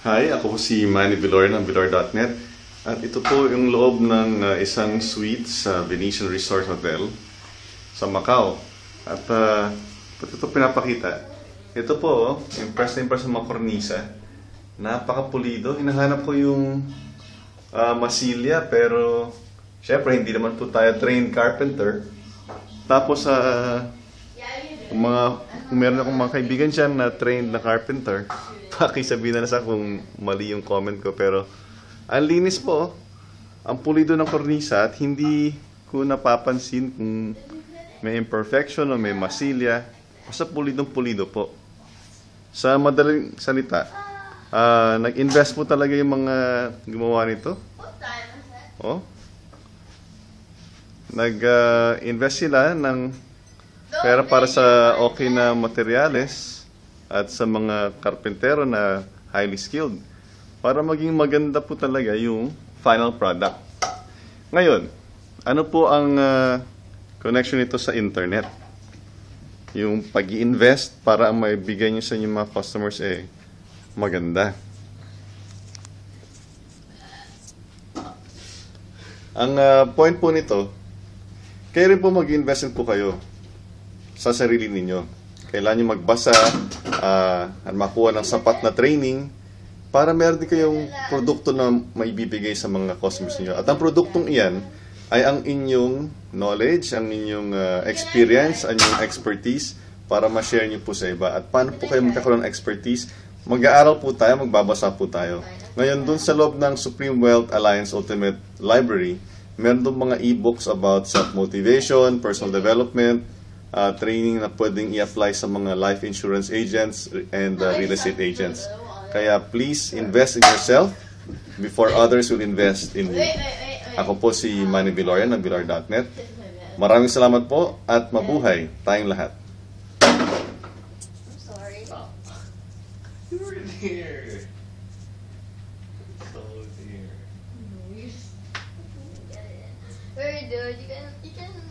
Hi, ako po si Manny Villar ng Villar.net at ito po yung loob ng isang suite sa Venetian Resort Hotel sa Macau. At ito pinapakita. Ito po, impress na impress ng mga kornisa. Napakapulido. Hinahanap ko yung masilya pero syempre hindi naman po tayo trained carpenter. Tapos kung meron akong mga kaibigan dyan na trained na carpenter, pakisabihin na sa kung mali yung comment ko, pero ang linis po, ang pulido ng kornisa at hindi ko napapansin kung may imperfection o may masilya. Basta pulidong pulido po. Sa madaling salita, nag-invest po talaga yung mga gumawa nito. Oh. Nag-invest sila ng pera para sa okay na materyales at sa mga karpentero na highly skilled para maging maganda po talaga yung final product. Ngayon, ano po ang connection nito sa internet? Yung pag-i-invest para ang maibigay nyo sa inyong mga customers maganda. Ang point po nito, kayo rin po mag-invest po kayo sa sarili ninyo. Kailangan nyo magbasa at makuha ng sapat na training para meron din kayong produkto na maibibigay sa mga customers niyo. At ang produktong iyan ay ang inyong knowledge, ang inyong experience, ang inyong expertise para ma-share nyo po sa iba. At paano po kayo magkakaroon ng expertise? Mag-aaral po tayo, magbabasa po tayo. Ngayon, dun sa loob ng Supreme Wealth Alliance Ultimate Library, meron doon mga e-books about self-motivation, personal development, training na pwedeng i-apply sa mga life insurance agents and real estate agents. Kaya please invest in yourself before others will invest in you. Ako po si Manny Villar ng Villar.net. Maraming salamat po at mabuhay tayong lahat. I'm sorry. You were here. So dear. Sorry, dude. You can